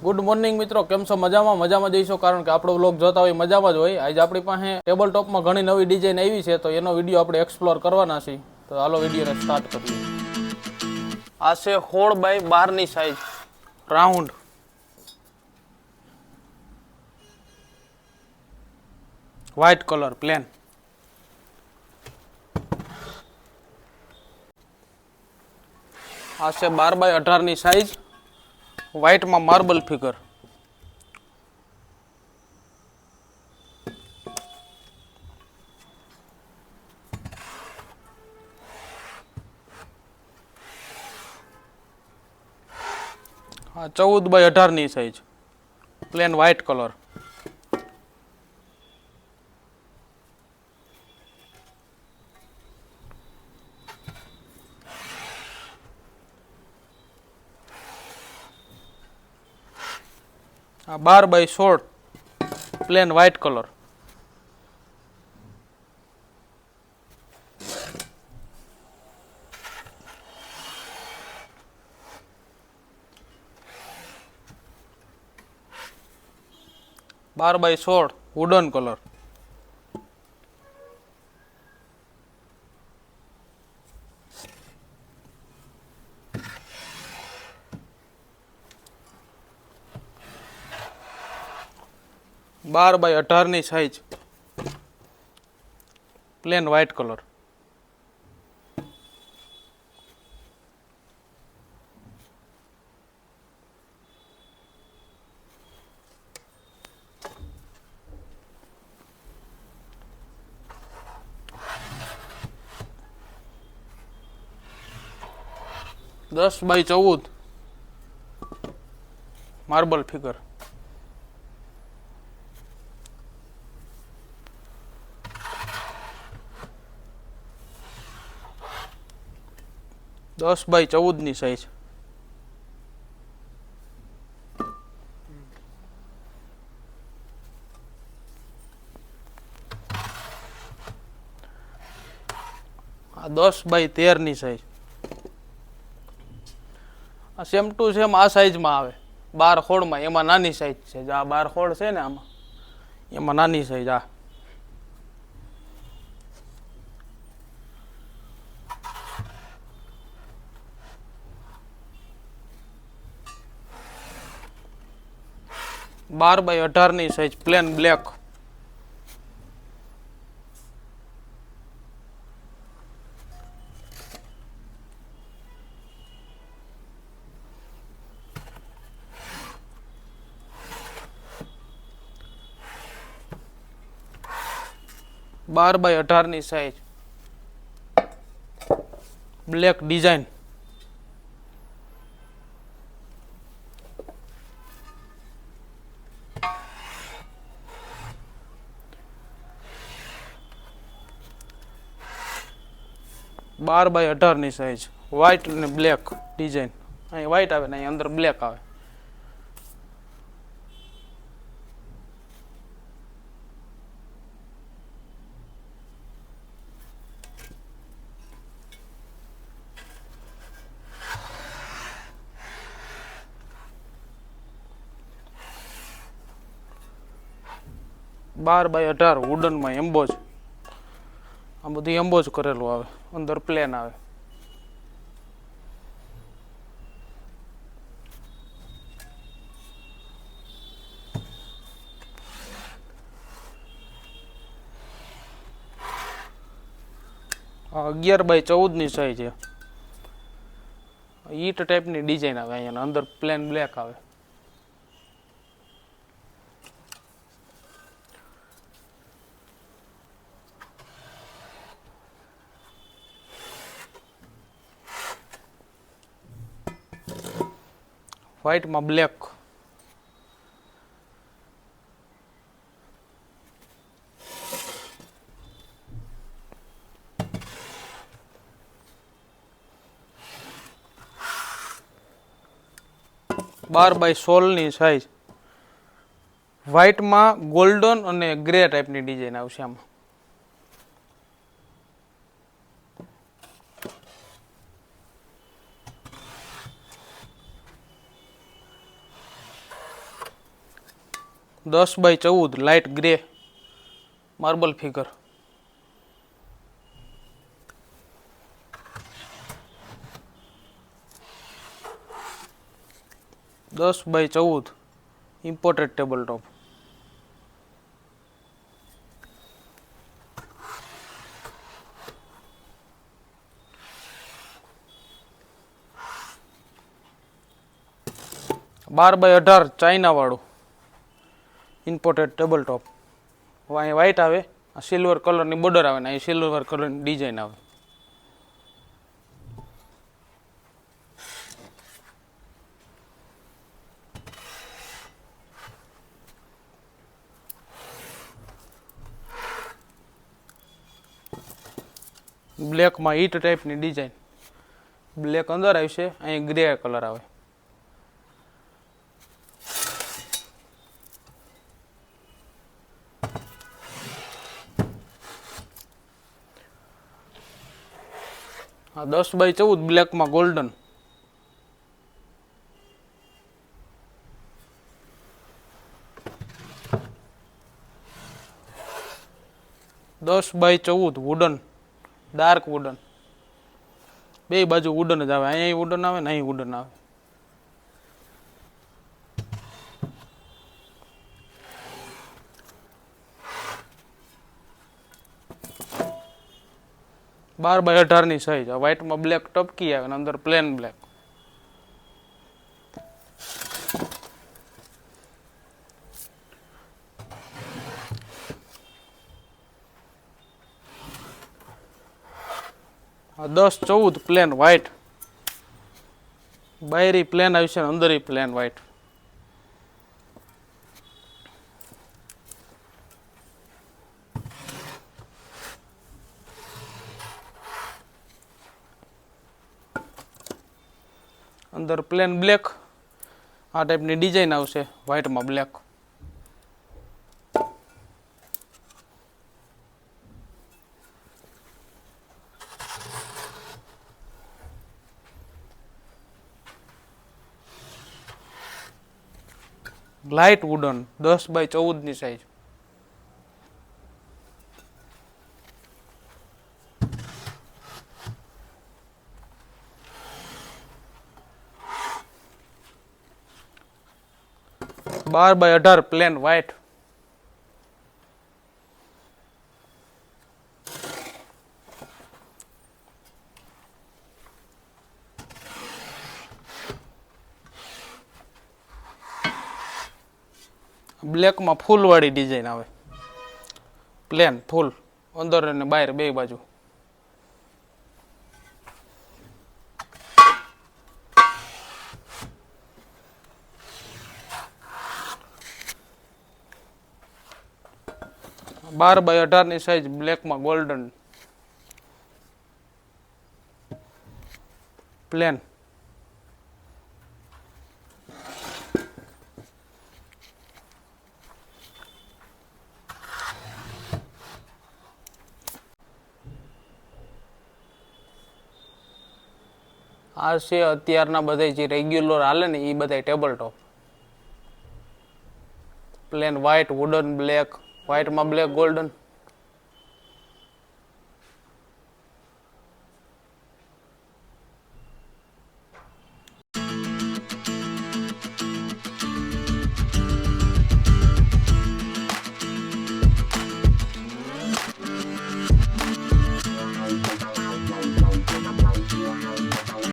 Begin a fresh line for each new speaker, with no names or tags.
Good morning મિત્રો, કેમ છો? મજામાં જઈશો, કારણ કે આપણો વ્લોગ જોતા હોય મજામાં જ હોય. આજે આપણી પાસે ટેબલ ટોપમાં ઘણી નવી ડિઝાઇન આવી છે, તો એનો વિડીયો આપણે એક્સપ્લોર કરવાના છીએ. તો હાલો વિડીયોને સ્ટાર્ટ કરીએ. આ છે 16x12 size, round. White colour plane. આ છે 12x18 સાઈઝ, વ્હાઇટમાં માર્બલ ફિગર. આ 14x18 size, plain white colour. આ 12x16 પ્લેન વ્હાઇટ કલર. બાર બાય 16 વુડન કલર. બાર by 18 size, plain white colour. દસ બાય 14 માર્બલ ફિગર. દસ બાય 14 સાઈઝ. આ 10 by 13 size. આ સેમ ટુ સેમ આ સાઈઝમાં આવે, 12x16 એમાં નાની સાઈઝ છે. આ 12x16 છે ને, આમાં એમાં નાની સાઈઝ. આ 12x18 સાઈઝ, પ્લેન બ્લેક. બાર બાય 18 સાઈઝ, બ્લેક ડિઝાઇન. બાર બાય 18 સાઈઝ, વ્હાઇટ અને બ્લેક ડિઝાઇન. અહીં વ્હાઇટ આવે ને અહીં અંદર બ્લેક આવે. બાર બાય 18 વુડનમાં એમ્બોઝ. આ બધું એમ્બોઝ કરેલું આવે, અંદર પ્લેન આવે. આ 11 બાય 14 સાઈઝ છે. ઈટ ટાઈપની ડિઝાઇન આવે, અહીંયા અંદર પ્લેન બ્લેક આવે. વ્હાઇટમાં બ્લેક. બાર બાય 16 સાઈઝ, વ્હાઇટમાં ગોલ્ડન અને ગ્રે ટાઈપની ડિઝાઇન આવશે આમાં. 10x14 light grey marble figure. 10x14 imported table top. 12x18 China વાળું ઇમ્પોર્ટેડ ટેબલ ટોપ. અહીં વ્હાઇટ આવે, આ સિલ્વર કલરની બોર્ડર આવે ને અહીં સિલ્વર કલરની ડિઝાઇન આવે. બ્લેકમાં ઈટ ટાઈપની ડિઝાઇન. બ્લેક અંદર આવશે, અહીં ગ્રે કલર આવે. આ 10x14 બ્લેકમાં golden. 10x14 wooden, dark wooden. બે બાજુ વુડન જ આવે, અહીંયા વુડન આવે ને અહીં વુડન આવે. બાર બાય 18 ની સાઈઝ. વ્હાઇટમાં બ્લેક ટપકી આવે ને અંદર પ્લેન બ્લેક. આ 10x14 પ્લેન વ્હાઇટ. બાયરી પ્લેન આવશે ને અંદર પ્લેન વ્હાઇટ. અંદર પ્લેન બ્લેક. આ ટાઈપની ડિઝાઇન આવશે વ્હાઇટમાં બ્લેક. લાઇટ વુડન 10x14 ની સાઈઝ. બાર બાય 18 પ્લેન વ્હાઇટ. બ્લેકમાં ફૂલવાળી ડિઝાઇન આવે. પ્લેન ફૂલ અંદર અને બહાર બે બાજુ. બાર બાય 18 ની સાઈઝ. બ્લેકમાં golden plane. આ છે અત્યારના બધા જે રેગ્યુલર હાલે ને એ બધા table top. Plain white wooden black. વ્હાઇટમાં બ્લેક ગોલ્ડન.